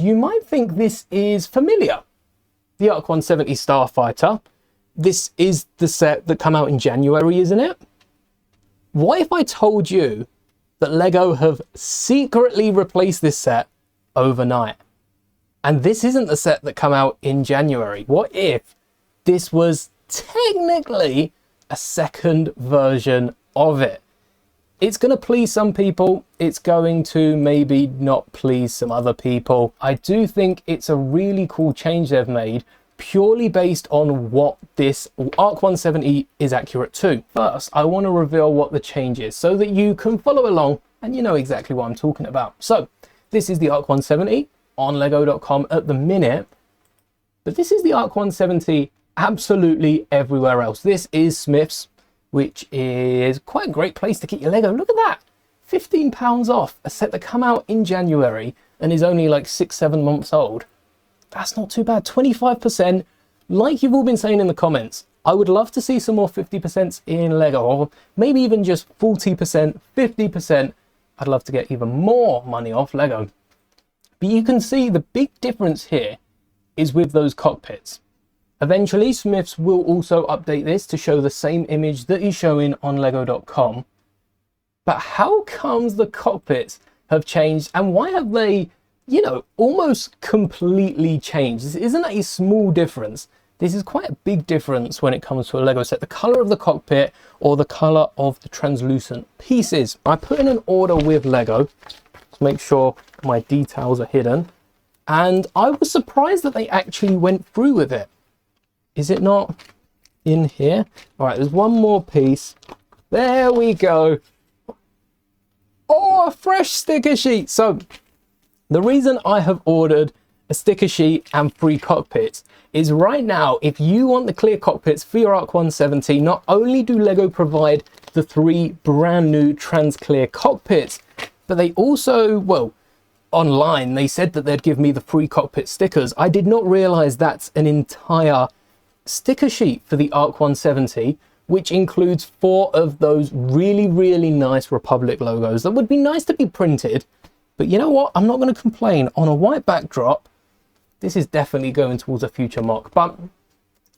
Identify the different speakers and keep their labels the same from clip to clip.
Speaker 1: You might think this is familiar. The Arc-170 Starfighter. This is the set that came out in January, isn't it? What if I told you that LEGO have secretly replaced this set overnight? And this isn't the set that came out in January. What if this was technically a second version of it? It's going to please some people. It's going to maybe not please some other people. I do think it's a really cool change they've made, purely based on what this Arc-170 is accurate to. First, I want to reveal what the change is so that you can follow along and you know exactly what I'm talking about. So this is the Arc-170 on lego.com at the minute, but this is the Arc-170 absolutely everywhere else. This is Smith's, which is quite a great place to get your Lego. Look at that, £15 off a set that come out in January and is only like 6-7 months old. That's not too bad. 25%, like you've all been saying in the comments. I would love to see some more 50% in Lego, or maybe even just 40%, 50%. I'd love to get even more money off Lego. But you can see the big difference here is with those cockpits. Eventually, Smiths will also update this to show the same image that is showing on lego.com. But how comes the cockpits have changed, and why have they, you know, almost completely changed? This isn't a small difference. This is quite a big difference when it comes to a Lego set. The color of the cockpit or the color of the translucent pieces. I put in an order with Lego to make sure my details are hidden, and I was surprised that they actually went through with it. Is it not in here? All right, there's one more piece. There we go. Oh, a fresh sticker sheet. So the reason I have ordered a sticker sheet and free cockpits is right now, if you want the clear cockpits for your Arc-170, not only do Lego provide the 3 brand new trans clear cockpits, but they also, well, online, they said that they'd give me the free cockpit stickers. I did not realize that's an entire sticker sheet for the Arc-170, which includes 4 of those really nice Republic logos that would be nice to be printed. But you know what? I'm not going to complain. On a white backdrop, this is definitely going towards a future mock. But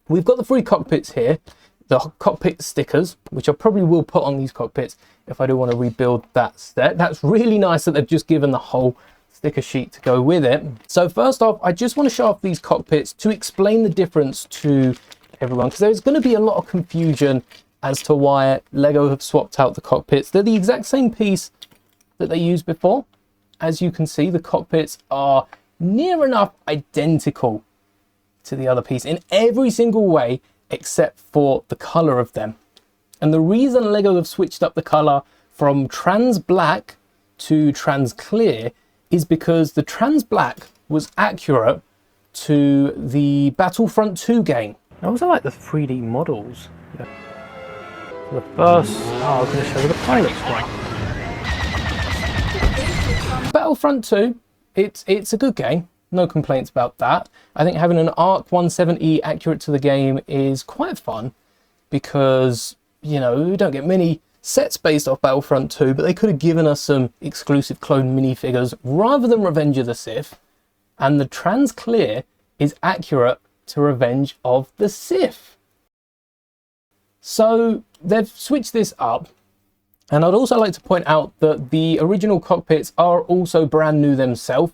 Speaker 1: we've got the free cockpits here, the cockpit stickers, which I probably will put on these cockpits if I do want to rebuild that set. That's really nice that they've just given the whole sticker sheet to go with it. So first off, I just want to show off these cockpits to explain the difference to everyone, because there's going to be a lot of confusion as to why Lego have swapped out the cockpits. They're the exact same piece that they used before. As you can see, the cockpits are near enough identical to the other piece in every single way except for the color of them. And the reason Lego have switched up the color from trans black to trans clear is because the trans black was accurate to the Battlefront 2 game. I also like the 3D models. Yeah. The first, I was going to show the pilot's one. Battlefront 2, it's a good game. No complaints about that. I think having an Arc-170 accurate to the game is quite fun because, you know, we don't get many sets based off Battlefront 2, but they could have given us some exclusive clone minifigures rather than Revenge of the Sith. And the trans clear is accurate to Revenge of the Sith. So they've switched this up. And I'd also like to point out that the original cockpits are also brand new themselves.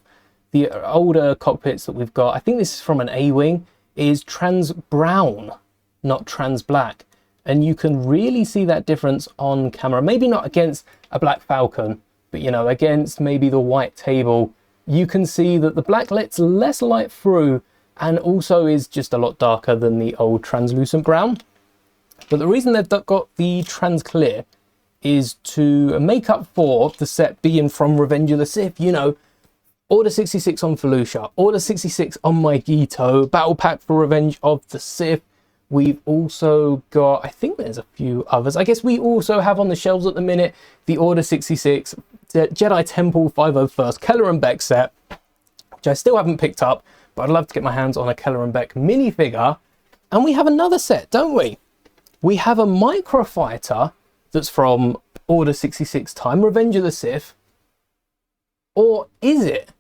Speaker 1: The older cockpits that we've got, I think this is from an A-Wing, is trans brown, not trans black. And you can really see that difference on camera. Maybe not against a Black Falcon, but you know, against maybe the white table, you can see that the black lets less light through and also is just a lot darker than the old translucent brown. But the reason they've got the trans clear is to make up for the set being from Revenge of the Sith. You know, Order 66 on Felucia, Order 66 on Maigito, Battle Pack for Revenge of the Sith. We've also got, I think there's a few others. I guess we also have on the shelves at the minute, the Order 66, Jedi Temple 501st Keller and Beck set, which I still haven't picked up, but I'd love to get my hands on a Keller and Beck minifigure. And we have another set, don't we? We have a microfighter that's from Order 66 time, Revenge of the Sith. Or is it?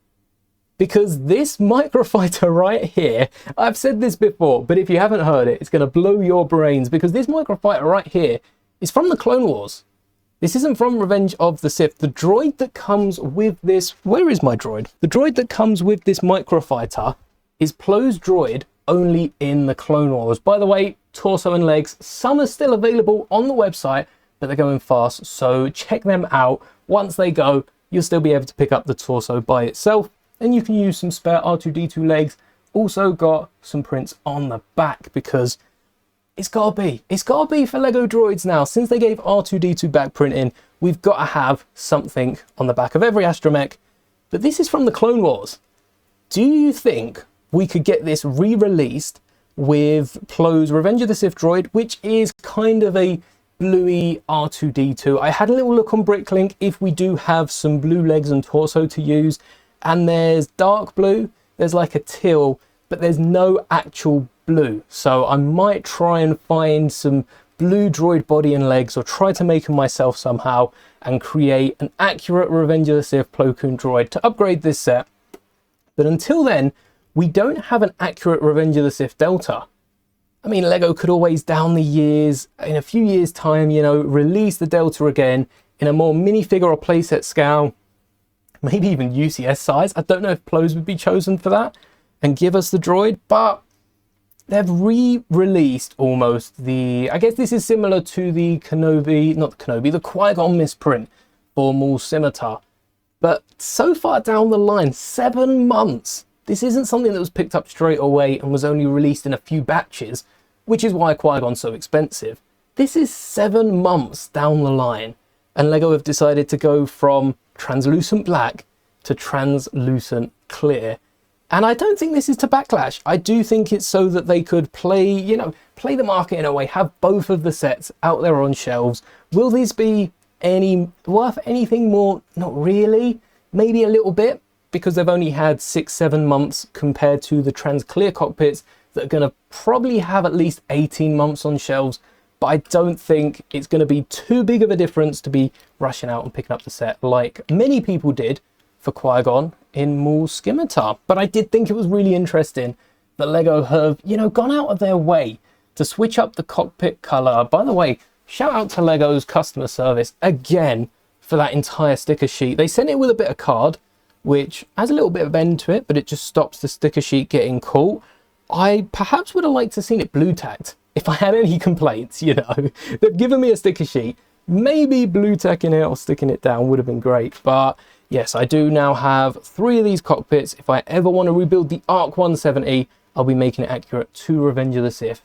Speaker 1: because this microfighter right here, I've said this before, but if you haven't heard it, it's going to blow your brains, because this microfighter right here is from the Clone Wars. This isn't from Revenge of the Sith. The droid that comes with this... Where is my droid? The droid that comes with this microfighter is Plo's droid only in the Clone Wars. By the way, torso and legs, some are still available on the website, but they're going fast, so check them out. Once they go, you'll still be able to pick up the torso by itself, and you can use some spare R2-D2 legs. Also got some prints on the back, because it's gotta be for Lego droids now. Since they gave R2-D2 back printing, we've got to have something on the back of every astromech. But this is from the Clone Wars. Do you think we could get this re-released with Plo's Revenge of the Sith droid, which is kind of a bluey R2-D2? I had a little look on Bricklink if we do have some blue legs and torso to use, and there's dark blue, there's like a teal, but there's no actual blue. So I might try and find some blue droid body and legs, or try to make them myself somehow and create an accurate Revenge of the Sith Plo Koon droid to upgrade this set. But until then, we don't have an accurate Revenge of the Sith Delta. I mean, Lego could always, down the years, in a few years time, you know, release the Delta again in a more minifigure or playset scale, maybe even UCS size. I don't know if Plo's would be chosen for that and give us the droid, but they've re-released almost the... I guess this is similar to the Kenobi, not the Kenobi, the Qui-Gon misprint for Maul's Scimitar. But so far down the line, 7 months. This isn't something that was picked up straight away and was only released in a few batches, which is why Qui-Gon's so expensive. This is 7 months down the line, and Lego have decided to go from translucent black to translucent clear. And I don't think this is to backlash. I do think it's so that they could play, you know, play the market in a way, have both of the sets out there on shelves. Will these be worth anything more? Not really. Maybe a little bit, because they've only had 6-7 months compared to the trans clear cockpits that are going to probably have at least 18 months on shelves. But I don't think it's going to be too big of a difference to be rushing out and picking up the set like many people did for Qui-Gon in Maul's Scimitar. But I did think it was really interesting that Lego have, you know, gone out of their way to switch up the cockpit color. By the way, shout out to Lego's customer service again for that entire sticker sheet. They sent it with a bit of card, which has a little bit of bend to it, but it just stops the sticker sheet getting caught. I perhaps would have liked to have seen it blue tacked if I had any complaints, you know. They've given me a sticker sheet. Maybe blue tacking it or sticking it down would have been great. But yes, I do now have 3 of these cockpits. If I ever want to rebuild the Arc-170, I'll be making it accurate to Revenge of the Sith